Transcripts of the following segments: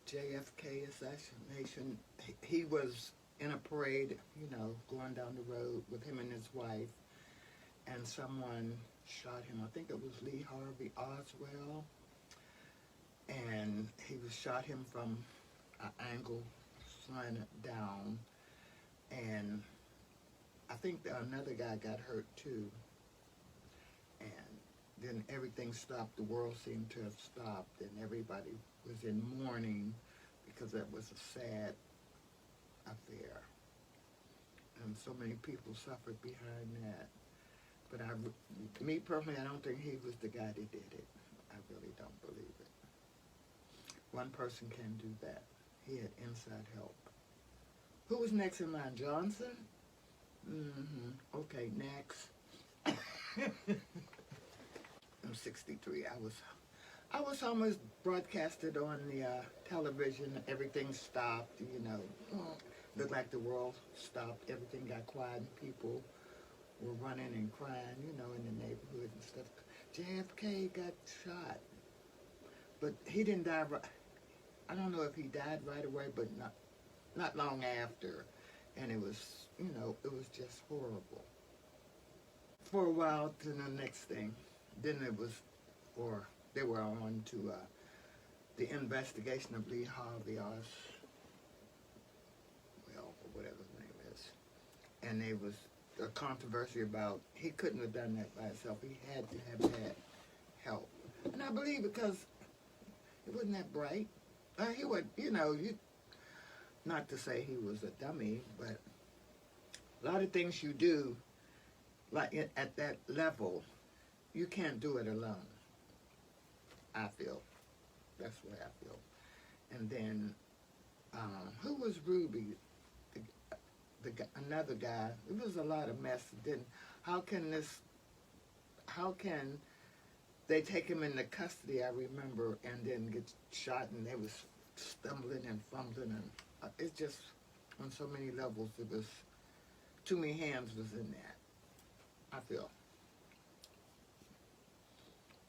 JFK assassination. He was in a parade, you know, going down the road with him and his wife, and someone shot him. I think it was Lee Harvey Oswald, and he was shot him from an angle slanted down, and I think another guy got hurt too. And then everything stopped. The world seemed to have stopped, and everybody was in mourning because that was a sad affair. And so many people suffered behind that. But me personally, I don't think he was the guy that did it. I really don't believe it. One person can do that. He had inside help. Who was next in line? Johnson? Okay, next. I'm 63. I was almost broadcasted on the television. Everything stopped, you know. Looked like the world stopped. Everything got quiet and people were running and crying, you know, in the neighborhood and stuff. JFK got shot. But he didn't die I don't know if he died right away, but not long after. And it was, you know, it was just horrible. For a while to the next thing. Then it was, or they were on to the investigation of Lee Harvey Oswald, or whatever his name is. And there was a controversy about he couldn't have done that by himself. He had to have had help. And I believe because he wasn't that bright. He would, you know, not to say he was a dummy, but a lot of things you do, like at that level, you can't do it alone. I feel. That's the way I feel. And then, who was Ruby? Another guy. It was a lot of mess. Then, how can they take him into custody, I remember, and then get shot, and they was stumbling and fumbling, and it's just, on so many levels, it was, too many hands was in that, I feel.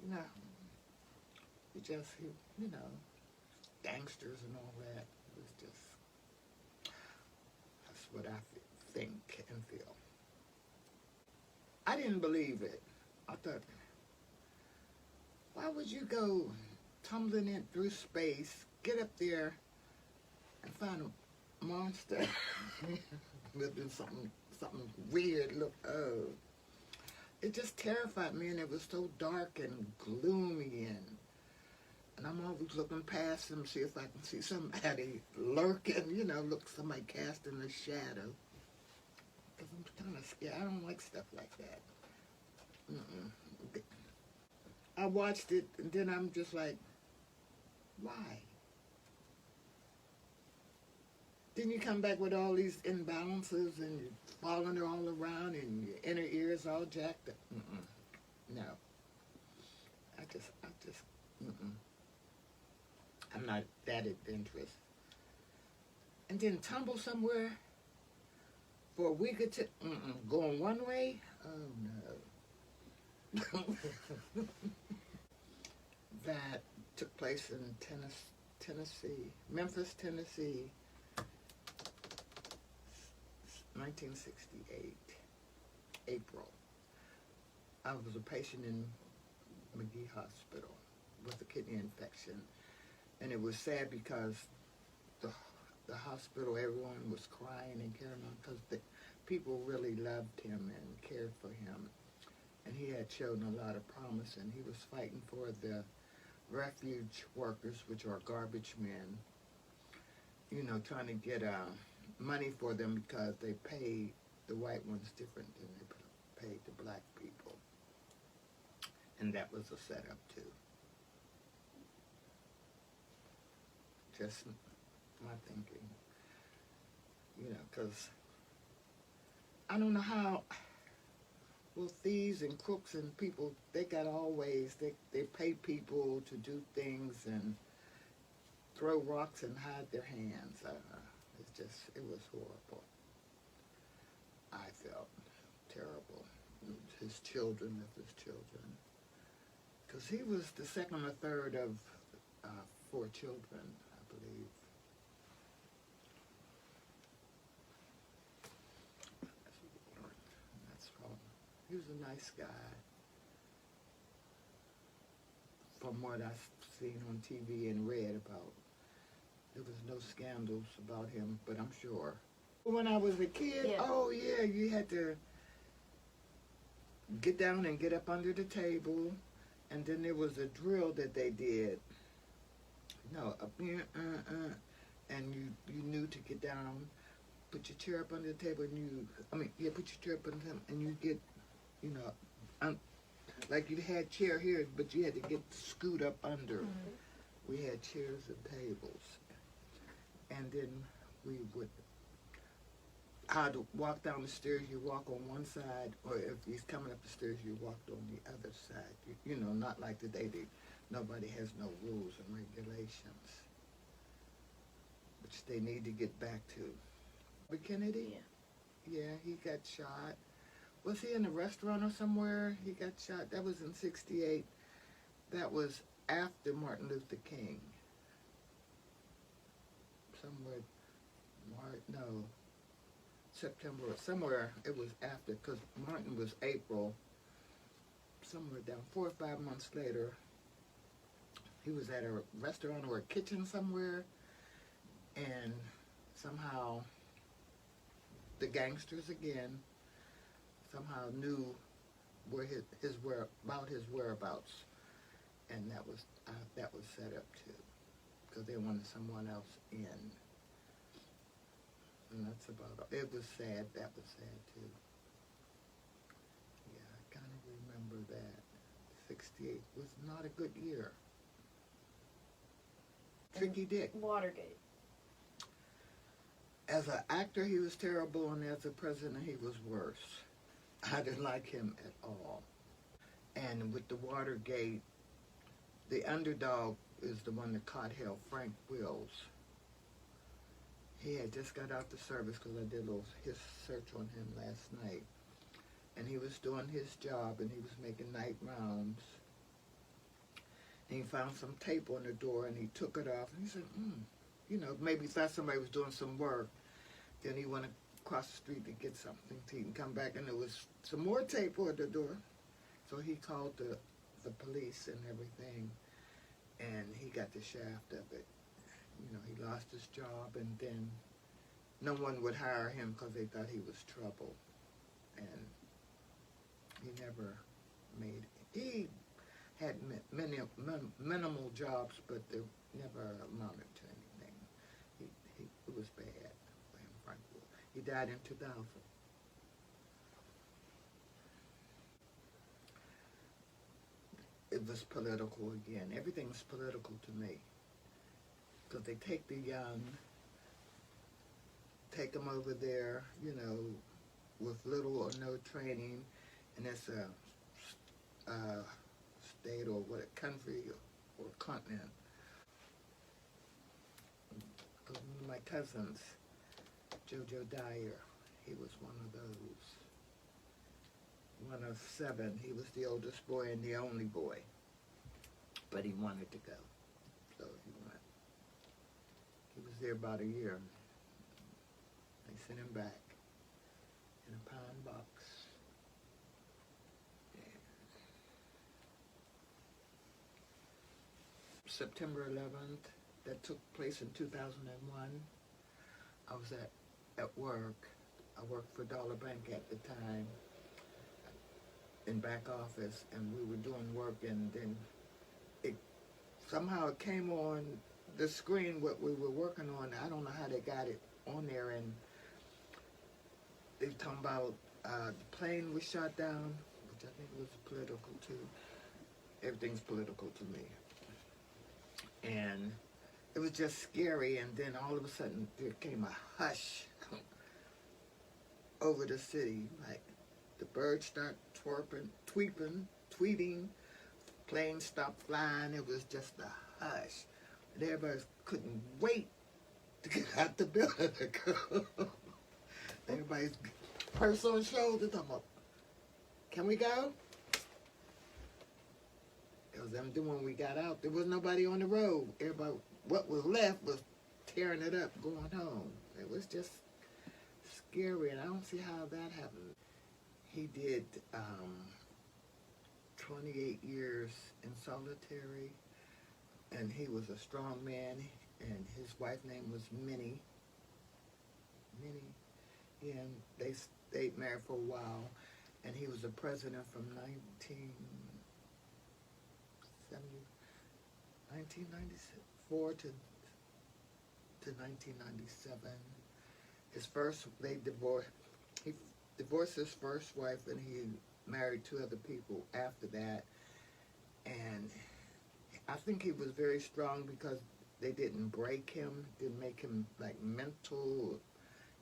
You know, you know, gangsters and all that, it was just, that's what I think and feel. I didn't believe it. I thought, why would you go tumbling in through space, get up there, and find a monster with something weird? Look, it just terrified me, and it was so dark and gloomy, and I'm always looking past them, see if I can see somebody lurking, you know, somebody casting a shadow. Because I'm kind of scared. I don't like stuff like that. I watched it, and then I'm just like, why? Then you come back with all these imbalances, and you're falling all around, and your inner ears all jacked up. No. I just, I'm not that adventurous. And then tumble somewhere for a week or two, going one way? Oh, no. That took place in Tennessee, Memphis, Tennessee, 1968, April. I was a patient in McGee Hospital with a kidney infection, and it was sad because the hospital, everyone was crying and carrying on because the people really loved him and cared for him, and he had shown a lot of promise, and he was fighting for the refuge workers, which are garbage men, you know, trying to get money for them because they paid the white ones different than they paid the black people. And that was a setup too. Just my thinking, you know, because I don't know how, well, thieves and crooks and people, they got all ways. They pay people to do things and throw rocks and hide their hands. It's just, it was horrible. I felt terrible. His children, because he was the second or third of 4 children, I believe. He was a nice guy. From what I've seen on TV and read about, there was no scandals about him, but I'm sure. When I was a kid, Yeah. oh yeah, you had to get down and get up under the table, and then there was a drill that they did. No, up here, and you knew to get down, put your chair up under the table, and put your chair up under the table, and you get, like you had chair here, but you had to get scoot up under. Mm-hmm. We had chairs and tables, and then we would. How to walk down the stairs, you walk on one side, or if he's coming up the stairs, you walked on the other side. Not like today. Nobody has no rules and regulations, which they need to get back to. But Kennedy? Yeah, he got shot. Was he in a restaurant or somewhere? He got shot. That was in '68. That was after Martin Luther King. September, somewhere it was after, because Martin was April. Somewhere down 4 or 5 months later, he was at a restaurant or a kitchen somewhere, and somehow the gangsters again somehow knew where his whereabouts, and that was set up too, because they wanted someone else in. And that's about it. It was sad. That was sad too. Yeah, I kind of remember that. '68 was not a good year. Frankie Dick. Watergate. As an actor, he was terrible, and as a president, he was worse. I didn't like him at all. And with the Watergate, the underdog is the one that caught hell, Frank Wills. He had just got out the service, because I did a little search on him last night. And he was doing his job, and he was making night rounds. And he found some tape on the door, and he took it off. And he said, maybe he thought somebody was doing some work. Then he went across the street to get something to eat and come back, and there was some more tape on the door. So he called the police and everything, and he got the shaft of it. He lost his job, and then no one would hire him because they thought he was trouble. And he never made it. He had minimal jobs, but they never amounted to anything. It was bad for him, Frank. He died in 2000. It was political again. Everything's political to me. Because they take the young, take them over there, with little or no training, and it's a state or a country or continent. One of my cousins, Jojo Dyer, he was one of those. One of 7. He was the oldest boy and the only boy. But he wanted to go. So he went. He was there about a year. They sent him back in a pine box. September 11th, that took place in 2001. I was at work. I worked for Dollar Bank at the time, in back office, and we were doing work, and then somehow it came on the screen what we were working on. I don't know how they got it on there, and they were talking about the plane was shot down, which I think was political too. Everything's political to me. And it was just scary, and then all of a sudden there came a hush over the city. Like the birds start tweeting, planes stopped flying. It was just a hush. And everybody couldn't wait to get out the building to go. Everybody's purse on shoulder talking about, can we go? It was them when we got out. There was nobody on the road. Everybody, what was left was tearing it up, going home. It was just scary, and I don't see how that happened. he did 28 years in solitary, and he was a strong man, and his wife's name was Minnie. And they stayed married for a while, and he was a president from 1994 to 1997. He divorced his first wife, and he married two other people after that. And I think he was very strong because they didn't break him, didn't make him like mental,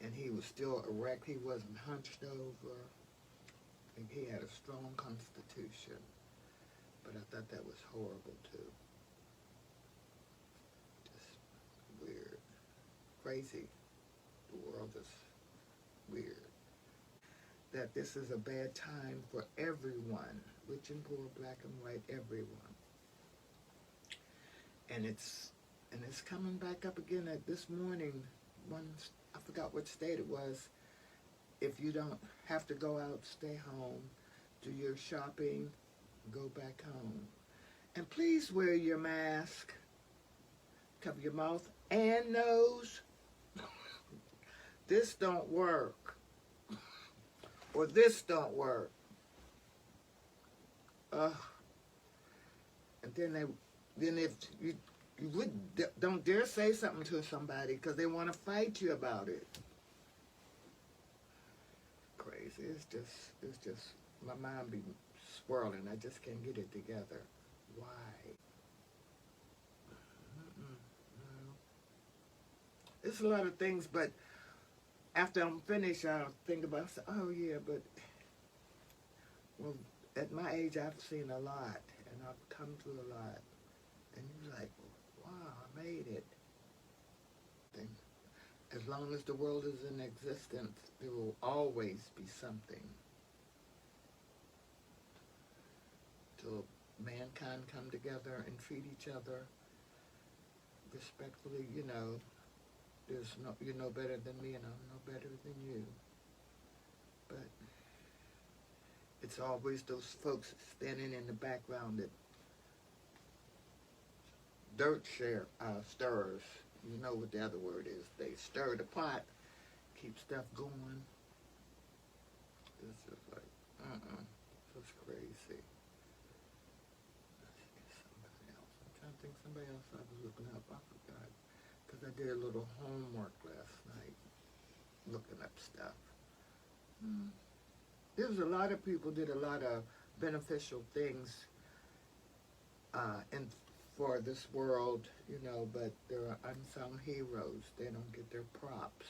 and he was still erect. He wasn't hunched over. I think he had a strong constitution, but I thought that was horrible too. Just weird, crazy. The world is weird. That this is a bad time for everyone, rich and poor, black and white, everyone. And it's coming back up again. This morning, I forgot what state it was. If you don't have to go out, stay home, do your shopping, go back home. And please wear your mask, cover your mouth and nose. This don't work. Or this don't work. And then if you don't dare say something to somebody because they want to fight you about it. Crazy. It's just my mind be swirling. I just can't get it together. Why? No. It's a lot of things, but after I'm finished, I'll think about, oh yeah, but, well, at my age, I've seen a lot, and I've come through a lot. And you're like, wow, I made it. As long as the world is in existence, there will always be something. Till mankind come together and treat each other respectfully, you're no better than me and I'm no better than you. But it's always those folks standing in the background that stirrers. You know what the other word is. They stir the pot, keep stuff going. It's just like, it's crazy. Somebody else. I'm trying to think somebody else I was looking up. I forgot. Because I did a little homework last night, looking up stuff. There's a lot of people did a lot of beneficial things for this world, but there are unsung heroes. They don't get their props.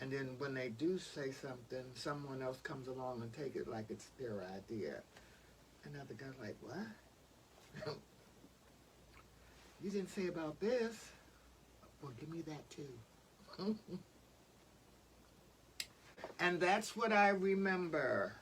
And then when they do say something, someone else comes along and take it like it's their idea. And the other guy's like, what? You didn't say about this. Well, give me that too. And that's what I remember.